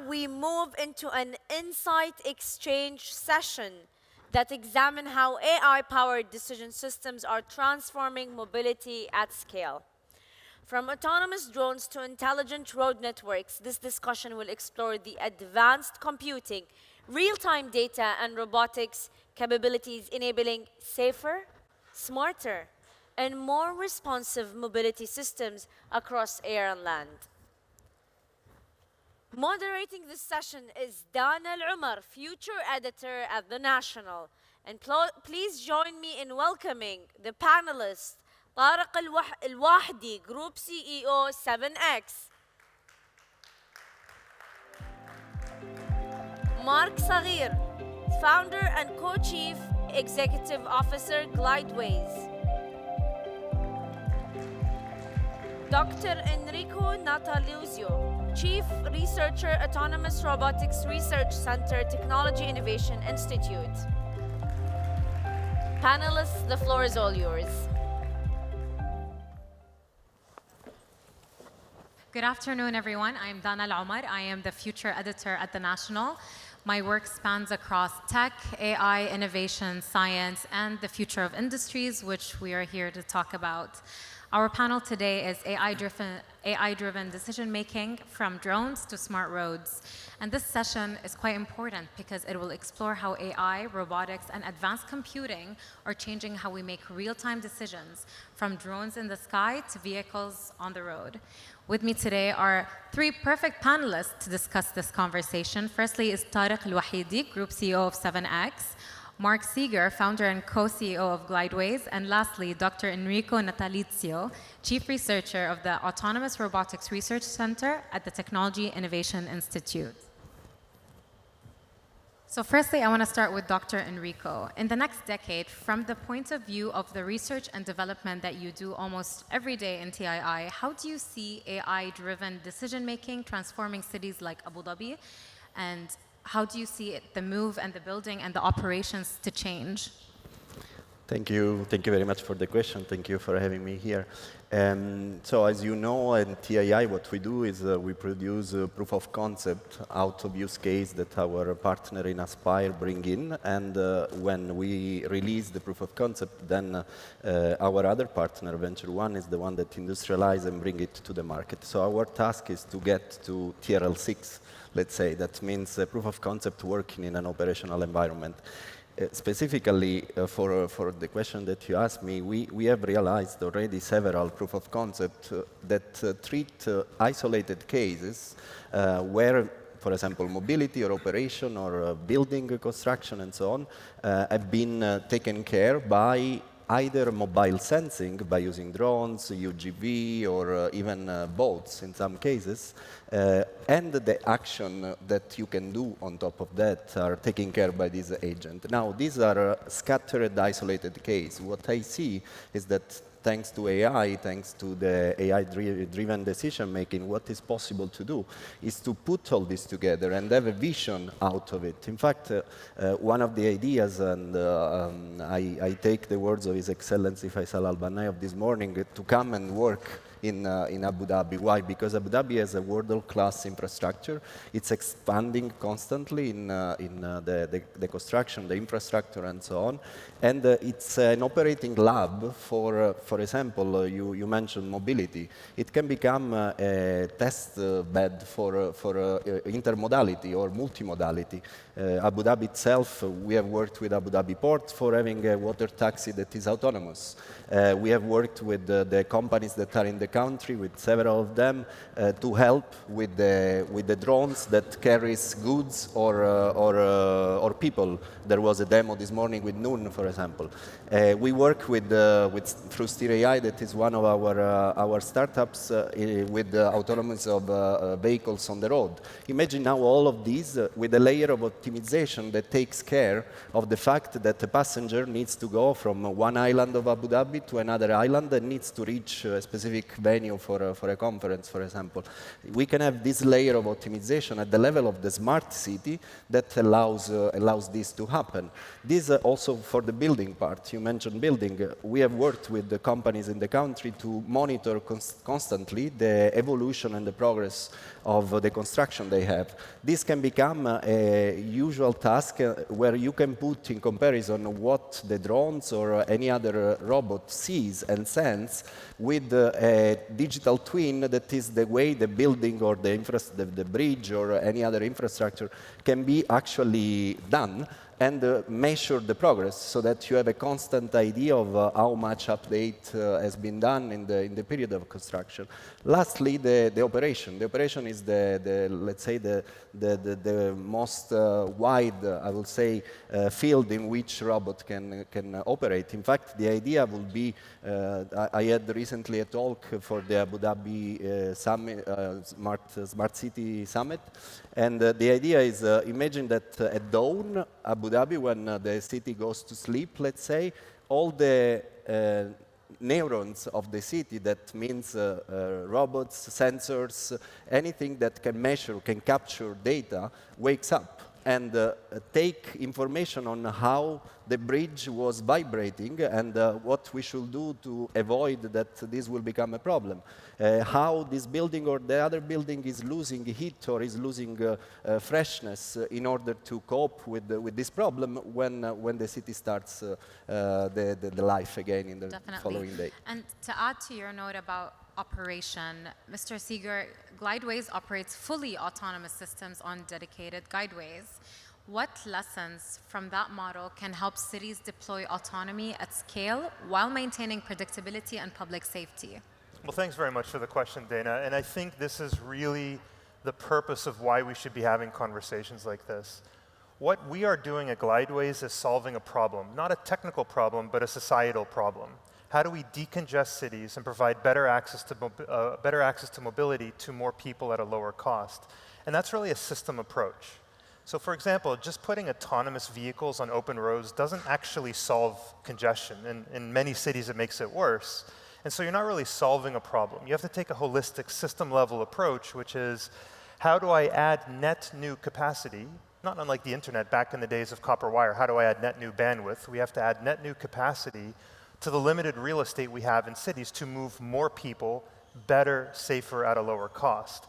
we move into an insight exchange session that examine how AI-powered decision systems are transforming mobility at scale. From autonomous drones to intelligent road networks, this discussion will explore the advanced computing, real-time data, and robotics capabilities enabling safer, smarter, and more responsive mobility systems across air and land. Moderating this session is Dana Al-Umar, future editor at The National. And please join me in welcoming the panelists, طارق الواحدي, Group CEO 7X. Mark Saghir, founder and co-chief executive officer, Glideways. Dr. Enrico Nataluzio, Chief Researcher, Autonomous Robotics Research Center, Technology Innovation Institute. Panelists, the floor is all yours. Good afternoon, everyone. I'm Dana Al-Umar. I am the future editor at The National. My work spans across tech, AI, innovation, science, and the future of industries, which we are here to talk about. Our panel today is AI-driven decision-making from drones to smart roads. And this session is quite important because it will explore how AI, robotics, and advanced computing are changing how we make real-time decisions, from drones in the sky to vehicles on the road. With me today are three perfect panelists to discuss this conversation. Firstly is Tariq Al-Wahidi, Group CEO of 7X. Mark Seeger, founder and co-CEO of Glideways, and lastly, Dr. Enrico Natalizio, chief researcher of the Autonomous Robotics Research Center at the Technology Innovation Institute. So firstly, I want to start with Dr. Enrico. In the next decade, from the point of view of the research and development that you do almost every day in TII, how do you see AI-driven decision-making transforming cities like Abu Dhabi? And how do you see the move and the building and the operations to change? Thank you very much for the question. Thank you for having me here. So as you know, in TII, what we do is we produce a proof of concept out of use case that our partner in Aspire bring in. And when we release the proof of concept, then our other partner, Venture One, is the one that industrialize and bring it to the market. So our task is to get to TRL 6. Let's say that means proof of concept working in an operational environment. Specifically for the question that you asked me, we have realized already several proof of concept that treat isolated cases where, for example, mobility or operation or building construction and so on have been taken care by either mobile sensing by using drones, UGV, or even boats in some cases, and the action that you can do on top of that are taken care by this agent. Now, these are scattered, isolated cases. What I see is that thanks to AI, thanks to the AI-driven decision-making, what is possible to do is to put all this together and have a vision out of it. In fact, one of the ideas, and I take the words of His Excellency Faisal Al-Banai of this morning, to come and work in Abu Dhabi. Why? Because Abu Dhabi has a world-class infrastructure. It's expanding constantly in the construction, the infrastructure, and so on. And it's an operating lab for example, you mentioned mobility. It can become a test bed for intermodality or multimodality. Abu Dhabi itself, we have worked with Abu Dhabi Port for having a water taxi that is autonomous. We have worked with the companies that are in the country, with several of them, to help with the drones that carries goods or people. There was a demo this morning with Noon, for example. We work through Steer AI, that is one of our startups, with autonomous of vehicles on the road. Imagine now all of these with a layer of optimization that takes care of the fact that the passenger needs to go from one island of Abu Dhabi to another island and needs to reach a specific venue for a conference, for example. We can have this layer of optimization at the level of the smart city that allows this to happen. This also for the building part. You mentioned building. We have worked with the companies in the country to monitor constantly the evolution and the progress of the construction they have. This can become a usual task where you can put in comparison what the drones or any other robot sees and sends with a digital twin that is the way the building or the bridge or any other infrastructure can be actually done, and measure the progress so that you have a constant idea of how much update has been done in the period of construction. Lastly, the operation. The operation is let's say the most wide, I will say, field in which robot can operate. In fact, the idea will be, I had recently a talk for the Abu Dhabi summit, Smart City Summit, and the idea is, imagine that at dawn, Abu Dhabi, when the city goes to sleep, let's say, all the neurons of the city, that means robots, sensors, anything that can measure, can capture data, wakes up and take information on how the bridge was vibrating and what we should do to avoid that this will become a problem. How this building or the other building is losing heat or is losing freshness in order to cope with this problem when the city starts the life again in the following day. And to add to your note about operation, Mr. Seeger, Glideways operates fully autonomous systems on dedicated guideways. What lessons from that model can help cities deploy autonomy at scale while maintaining predictability and public safety? Well, thanks very much for the question, Dana. And I think this is really the purpose of why we should be having conversations like this. What we are doing at Glideways is solving a problem, not a technical problem, but a societal problem. How do we decongest cities and provide better access to mobility to more people at a lower cost? And that's really a system approach. So for example, just putting autonomous vehicles on open roads doesn't actually solve congestion. In many cities, it makes it worse. And so you're not really solving a problem. You have to take a holistic system-level approach, which is, how do I add net new capacity? Not unlike the internet back in the days of copper wire. How do I add net new bandwidth? We have to add net new capacity to the limited real estate we have in cities to move more people better, safer, at a lower cost.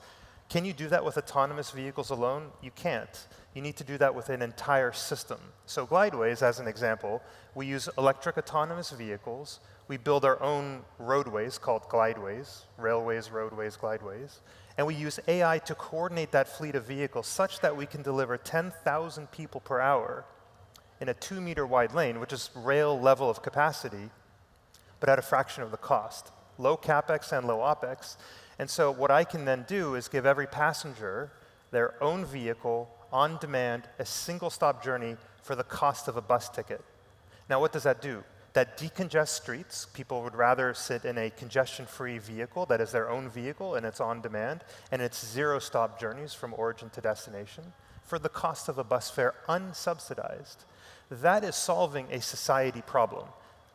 Can you do that with autonomous vehicles alone? You can't. You need to do that with an entire system. So Glideways, as an example, we use electric autonomous vehicles. We build our own roadways called Glideways, railways, roadways, Glideways. And we use AI to coordinate that fleet of vehicles such that we can deliver 10,000 people per hour in a 2-meter wide lane, which is rail level of capacity, but at a fraction of the cost. Low CapEx and low OpEx. And so what I can then do is give every passenger their own vehicle on demand, a single stop journey for the cost of a bus ticket. Now what does that do? That decongests streets. People would rather sit in a congestion-free vehicle that is their own vehicle and it's on demand, and it's zero stop journeys from origin to destination for the cost of a bus fare unsubsidized. That is solving a society problem.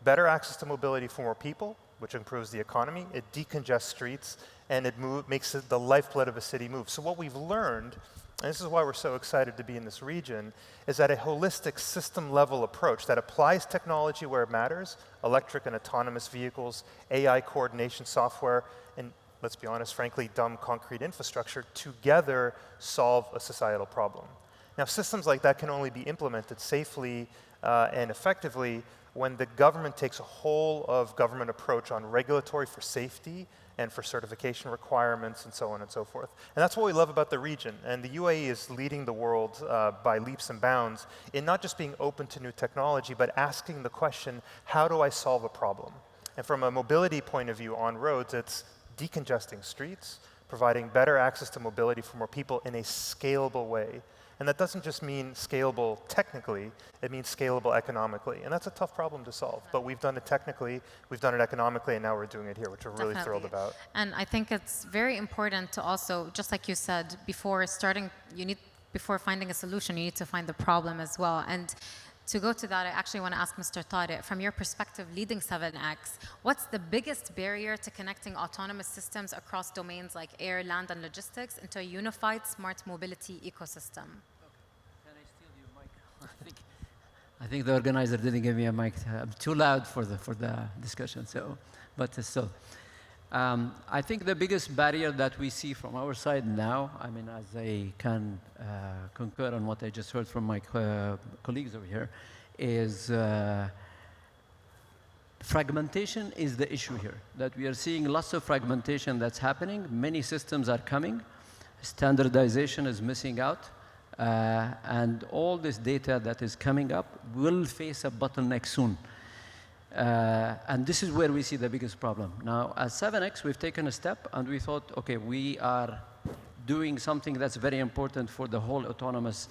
Better access to mobility for more people, which improves the economy, it decongests streets, and it makes it the lifeblood of a city move. So what we've learned, and this is why we're so excited to be in this region, is that a holistic system-level approach that applies technology where it matters, electric and autonomous vehicles, AI coordination software, and let's be honest, frankly, dumb concrete infrastructure, together solve a societal problem. Now, systems like that can only be implemented safely and effectively when the government takes a whole of government approach on regulatory for safety and for certification requirements and so on and so forth. And that's what we love about the region. And the UAE is leading the world by leaps and bounds in not just being open to new technology, but asking the question, how do I solve a problem? And from a mobility point of view on roads, it's decongesting streets, providing better access to mobility for more people in a scalable way. And that doesn't just mean scalable technically, it means scalable economically. And that's a tough problem to solve. But we've done it technically, we've done it economically, and now we're doing it here, which we're really thrilled about. And I think it's very important to also, just like you said, before finding a solution, you need to find the problem as well. And To go to that, I actually want to ask Mr. Tariq, from your perspective leading 7X, what's the biggest barrier to connecting autonomous systems across domains like air, land, and logistics into a unified smart mobility ecosystem? Can I steal your mic? I think the organizer didn't give me a mic. I'm too loud for the discussion, so, but still. I think the biggest barrier that we see from our side now, I mean, as I can concur on what I just heard from my colleagues over here, is fragmentation is the issue here. That we are seeing lots of fragmentation that's happening. Many systems are coming. Standardization is missing out. And all this data that is coming up will face a bottleneck soon. And this is where we see the biggest problem. Now, as 7X, we've taken a step, and we thought, okay, we are doing something that's very important for the whole autonomous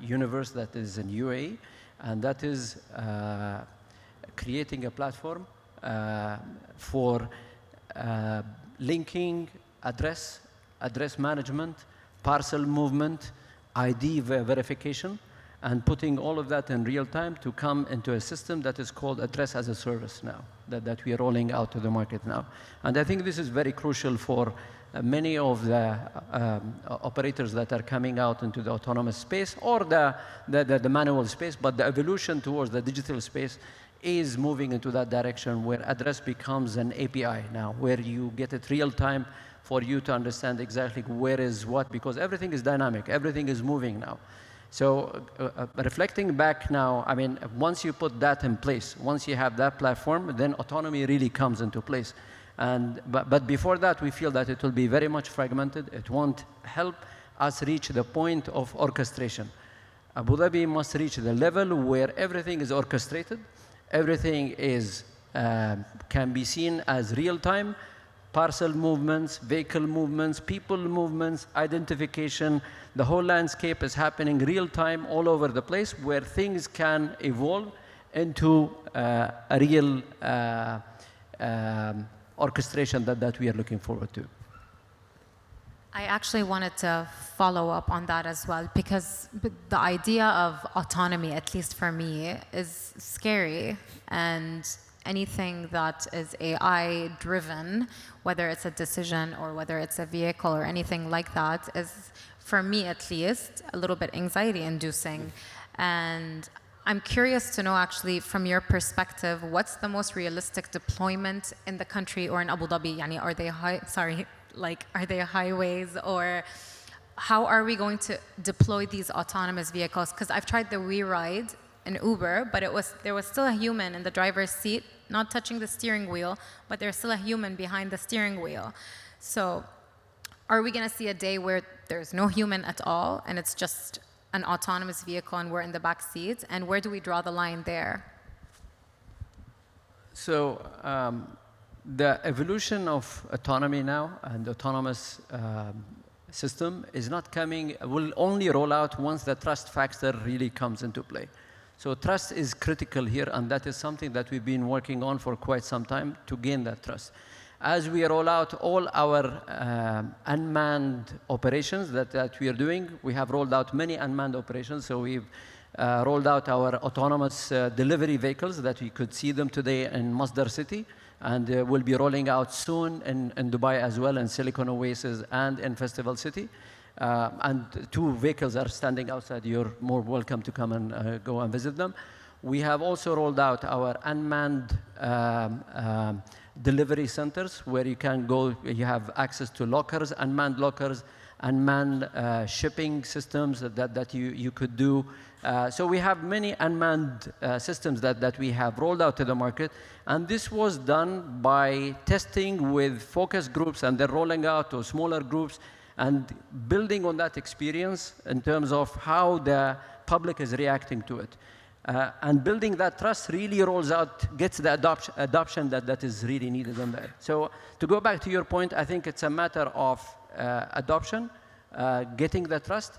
universe that is in UAE, and that is creating a platform for linking address management, parcel movement, ID verification, and putting all of that in real time to come into a system that is called address as a service now, that we are rolling out to the market now. And I think this is very crucial for many of the operators that are coming out into the autonomous space or the manual space, but the evolution towards the digital space is moving into that direction where address becomes an API now, where you get it real time for you to understand exactly where is what, because everything is dynamic, everything is moving now. So reflecting back now, I mean, once you put that in place, once you have that platform, then autonomy really comes into place. But before that, we feel that it will be very much fragmented. It won't help us reach the point of orchestration. Abu Dhabi must reach the level where everything is orchestrated, everything is, can be seen as real time, parcel movements, vehicle movements, people movements, identification. The whole landscape is happening real time all over the place where things can evolve into a real orchestration that we are looking forward to. I actually wanted to follow up on that as well, because the idea of autonomy, at least for me, is scary. And anything that is AI driven, whether it's a decision or whether it's a vehicle or anything like that, is, for me at least, a little bit anxiety inducing. And I'm curious to know, actually, from your perspective, what's the most realistic deployment in the country or in Abu Dhabi? Yani, are they are they highways, or how are we going to deploy these autonomous vehicles? Because I've tried the WeRide in Uber, but there was still a human in the driver's seat, not touching the steering wheel, but there's still a human behind the steering wheel. So are we going to see a day where there's no human at all and it's just an autonomous vehicle and we're in the back seat? And where do we draw the line there? So the evolution of autonomy now and autonomous system is not coming, will only roll out once the trust factor really comes into play. So trust is critical here, and that is something that we've been working on for quite some time to gain that trust. As we roll out all our unmanned operations that we are doing, we have rolled out many unmanned operations. So we've rolled out our autonomous delivery vehicles that we could see them today in Masdar City, and we'll be rolling out soon in Dubai as well, in Silicon Oasis and in Festival City. And 2 vehicles are standing outside. You're more welcome to come and go and visit them. We have also rolled out our unmanned delivery centers where you can go, you have access to lockers, unmanned shipping systems that you could do. So we have many unmanned systems that we have rolled out to the market. And this was done by testing with focus groups and then rolling out to smaller groups and building on that experience in terms of how the public is reacting to it. And building that trust really rolls out, gets the adoption that is really needed on that. So to go back to your point, I think it's a matter of adoption, getting the trust,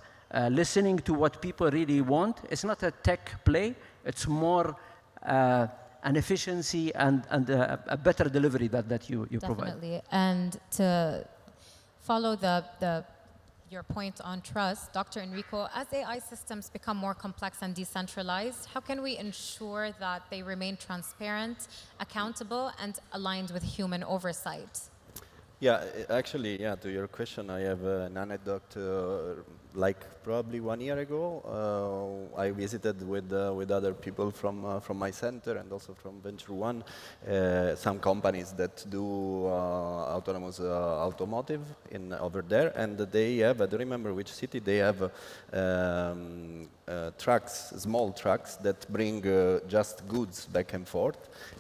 listening to what people really want. It's not a tech play, it's more an efficiency and a better delivery that you provide. Definitely. And to follow the your point on trust, Dr. Enrico, as AI systems become more complex and decentralized, how can we ensure that they remain transparent, accountable, and aligned with human oversight? Yeah, actually, yeah, to your question, I have an anecdote. Like probably 1 year ago, I visited with other people from my center and also from Venture One, some companies that do autonomous automotive over there, and they have, I don't remember which city, they have trucks, small trucks that bring just goods back and forth.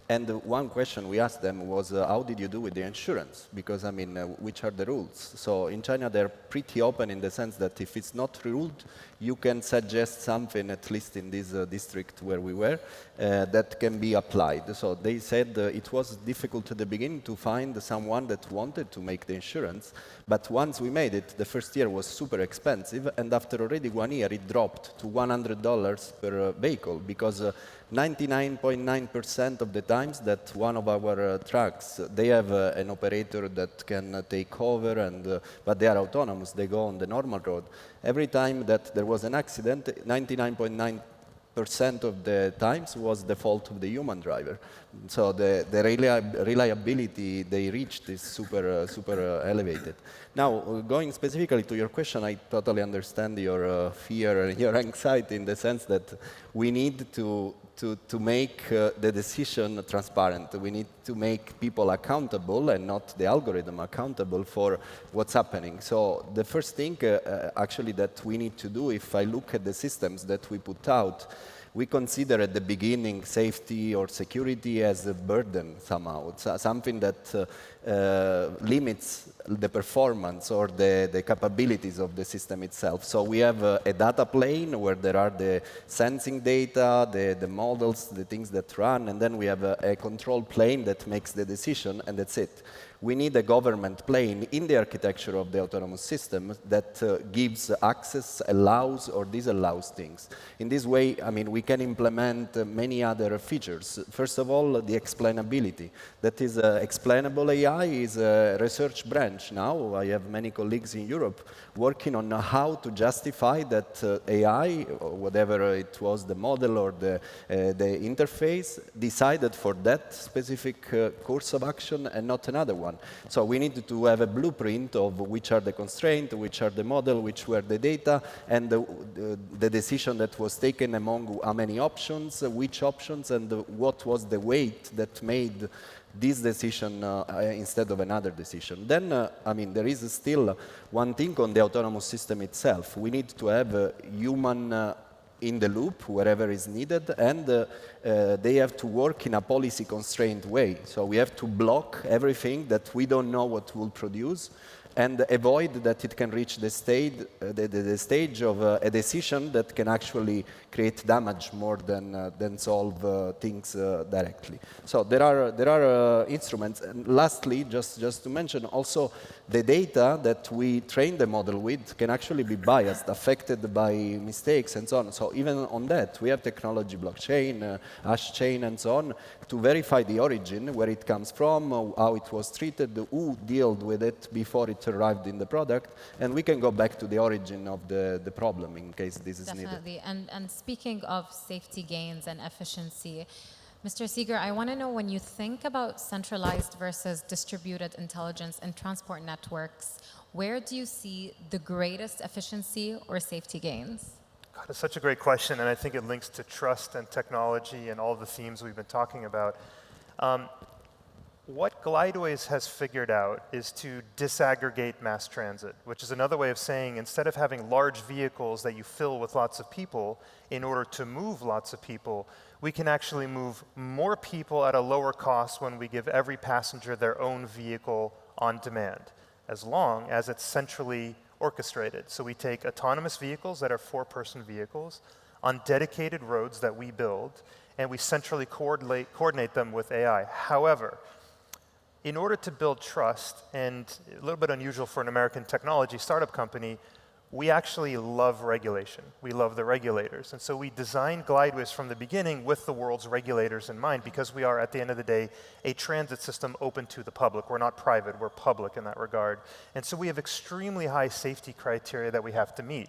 And one question we asked them was, how did you do with the insurance? Because, I mean, which are the rules? So in China, they're pretty open in the sense that if it's not ruled, you can suggest something, at least in this district where we were, that can be applied. So they said it was difficult at the beginning to find someone that wanted to make the insurance. But once we made it, the first year was super expensive. And after already 1 year, it dropped to $100 per vehicle because 99.9% of the times that one of our trucks, they have an operator that can take over, and but they are autonomous, they go on the normal road. Every time that there was an accident, 99.9% of the times was the fault of the human driver. So the reliability they reached is super elevated. Now, going specifically to your question, I totally understand your fear and your anxiety in the sense that we need to make the decision transparent. We need to make people accountable and not the algorithm accountable for what's happening. So the first thing actually that we need to do, if I look at the systems that we put out, we consider at the beginning safety or security as a burden somehow. It's something that limits the performance or the capabilities of the system itself. So we have a data plane where there are the sensing data, the models, the things that run, and then we have a control plane that makes the decision, and that's it. We need a government plane in the architecture of the autonomous system that gives access, allows or disallows things. In this way, I mean, we can implement many other features. First of all, the explainability. That is, explainable AI is a research branch now. I have many colleagues in Europe working on how to justify that AI, or whatever it was, the model or the interface, decided for that specific course of action and not another one. So we need to have a blueprint of which are the constraints, which are the model, which were the data, and the decision that was taken among how many options, which options, and what was the weight that made this decision instead of another decision. Then, I mean, there is still one thing on the autonomous system itself. We need to have a human in the loop wherever is needed, and they have to work in a policy-constrained way. So we have to block everything that we don't know what will produce, and avoid that it can reach the stage of a decision that can actually create damage more than solve things directly. So there are instruments. And lastly, just to mention, also the data that we train the model with can actually be biased, affected by mistakes and so on. So even on that, we have technology, blockchain, hash chain, and so on, to verify the origin, where it comes from, how it was treated, who dealt with it before it arrived in the product, and we can go back to the origin of the problem in case this is needed. Definitely. And speaking of safety gains and efficiency, Mr. Seeger, I want to know, when you think about centralized versus distributed intelligence and transport networks, where do you see the greatest efficiency or safety gains? God, it's such a great question, and I think it links to trust and technology and all the themes we've been talking about. What Glideways has figured out is to disaggregate mass transit, which is another way of saying, instead of having large vehicles that you fill with lots of people in order to move lots of people, we can actually move more people at a lower cost when we give every passenger their own vehicle on demand, as long as it's centrally orchestrated. So we take autonomous vehicles that are four-person vehicles on dedicated roads that we build, and we centrally coordinate them with AI. However, in order to build trust, and a little bit unusual for an American technology startup company, we actually love regulation. We love the regulators. And so we designed Glideways from the beginning with the world's regulators in mind, because we are, at the end of the day, a transit system open to the public. We're not private, we're public in that regard. And so we have extremely high safety criteria that we have to meet.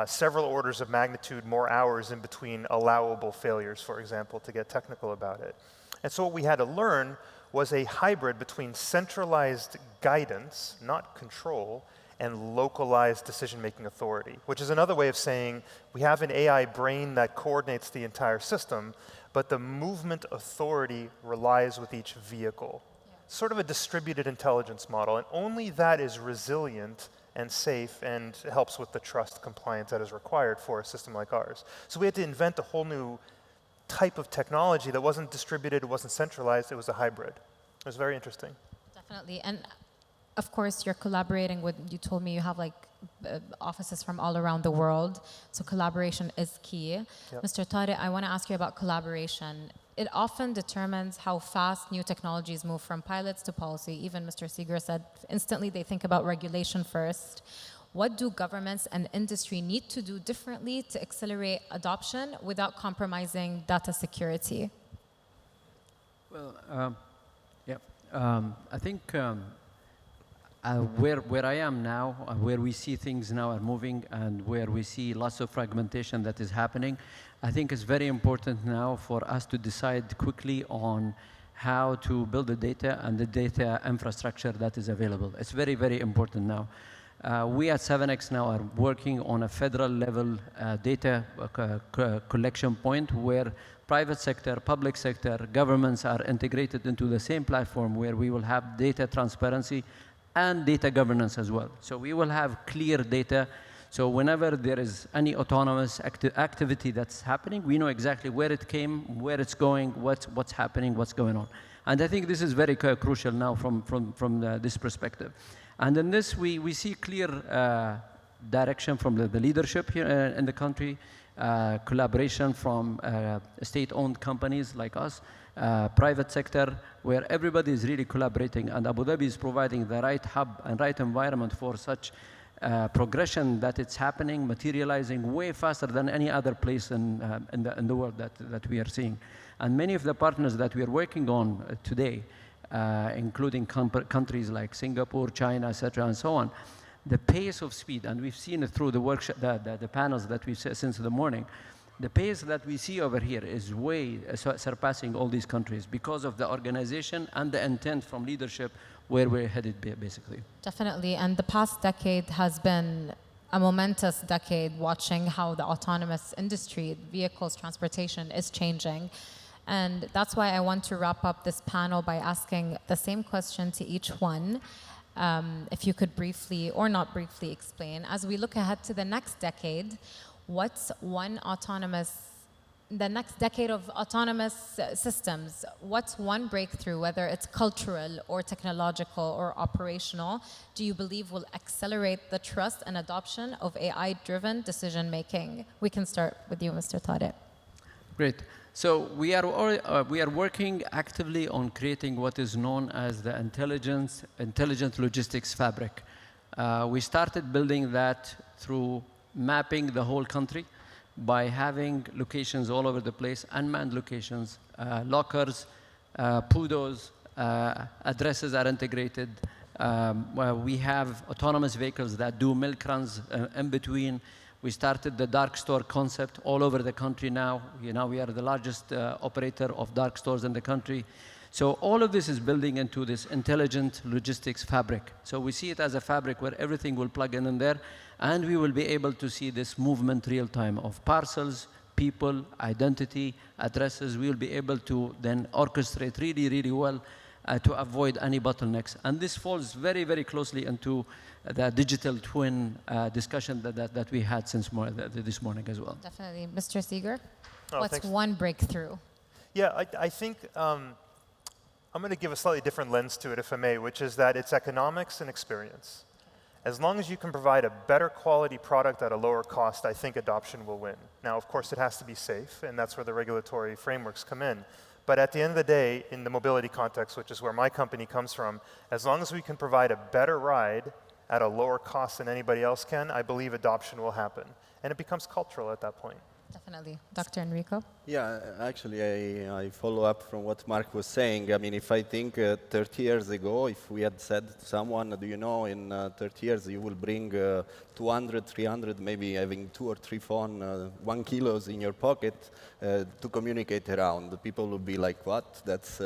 Several orders of magnitude more hours in between allowable failures, for example, to get technical about it. And so what we had to learn was a hybrid between centralized guidance, not control, and localized decision-making authority, which is another way of saying we have an AI brain that coordinates the entire system, but the movement authority relies with each vehicle. Sort of a distributed intelligence model, and only that is resilient and safe and helps with the trust compliance that is required for a system like ours. So we had to invent a whole new type of technology that wasn't distributed, it wasn't centralized, it was a hybrid. It was very interesting. Definitely. And of course, you're collaborating with, you told me you have like offices from all around the world, so collaboration is key. Yep. Mr. Tariq, I want to ask you about collaboration. It often determines how fast new technologies move from pilots to policy. Even Mr. Seeger said instantly they think about regulation first. What do governments and industry need to do differently to accelerate adoption without compromising data security? Well, I think where I am now, where we see things now are moving and where we see lots of fragmentation that is happening, I think it's very important now for us to decide quickly on how to build the data and the data infrastructure that is available. It's very, very important now. We at 7X now are working on a federal level data collection point where private sector, public sector, governments are integrated into the same platform where we will have data transparency and data governance as well. So we will have clear data. So whenever there is any autonomous activity that's happening, we know exactly where it came, where it's going, what's happening, what's going on. And I think this is very crucial now from this perspective. And in this, we see clear direction from the leadership here in the country, collaboration from state-owned companies like us, private sector, where everybody is really collaborating, and Abu Dhabi is providing the right hub and right environment for such progression that it's happening, materializing way faster than any other place in the world that we are seeing. And many of the partners that we are working on today, including countries like Singapore, China, etc., and so on, the pace of speed, and we've seen it through the workshop, the panels that we've seen since the morning, the pace that we see over here is way surpassing all these countries because of the organization and the intent from leadership where we're headed, basically. Definitely, and the past decade has been a momentous decade watching how the autonomous industry, vehicles, transportation is changing. And that's why I want to wrap up this panel by asking the same question to each one. If you could briefly or not briefly explain, as we look ahead to the next decade, what's the next decade of autonomous systems, what's one breakthrough, whether it's cultural or technological or operational, do you believe will accelerate the trust and adoption of AI-driven decision-making? We can start with you, Mr. Tariq. Great. So we are working actively on creating what is known as the intelligent logistics fabric. We started building that through mapping the whole country by having locations all over the place, unmanned locations, lockers, PUDOs, addresses are integrated. We have autonomous vehicles that do milk runs in between. We started the dark store concept all over the country now. We are the largest operator of dark stores in the country. So all of this is building into this intelligent logistics fabric. So we see it as a fabric where everything will plug in there, and we will be able to see this movement real time of parcels, people, identity, addresses. We will be able to then orchestrate really, really well to avoid any bottlenecks. And this falls very, very closely into the digital twin discussion that we had since this morning as well. Definitely. Mr. Seeger, what's thanks. one breakthrough? Yeah, I think I'm going to give a slightly different lens to it, if I may, which is that it's economics and experience. As long as you can provide a better quality product at a lower cost, I think adoption will win. Now, of course, it has to be safe, and that's where the regulatory frameworks come in. But at the end of the day, in the mobility context, which is where my company comes from, as long as we can provide a better ride at a lower cost than anybody else can, I believe adoption will happen. And it becomes cultural at that point. Definitely. Dr. Enrico? Yeah, actually, I follow up from what Mark was saying. I mean, if I think 30 years ago, if we had said to someone, do you know, in 30 years you will bring 200, 300, maybe having 2 or 3 phone, 1 kilos in your pocket to communicate around, the people would be like, what? That's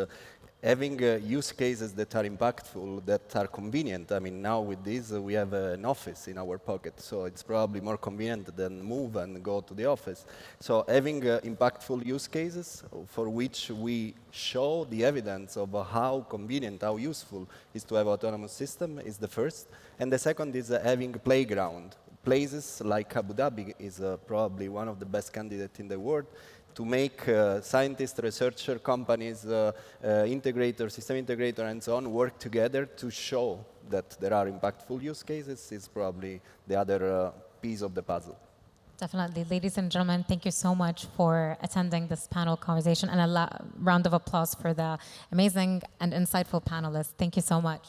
having use cases that are impactful, that are convenient. I mean, now with this, we have an office in our pocket, so it's probably more convenient than move and go to the office. So having impactful use cases for which we show the evidence of how convenient, how useful is to have autonomous system is the first. And the second is having a playground. Places like Abu Dhabi is probably one of the best candidates in the world to make scientists, researchers, companies, integrators, system integrator, and so on work together to show that there are impactful use cases is probably the other piece of the puzzle. Definitely. Ladies and gentlemen, thank you so much for attending this panel conversation, and a round of applause for the amazing and insightful panelists. Thank you so much.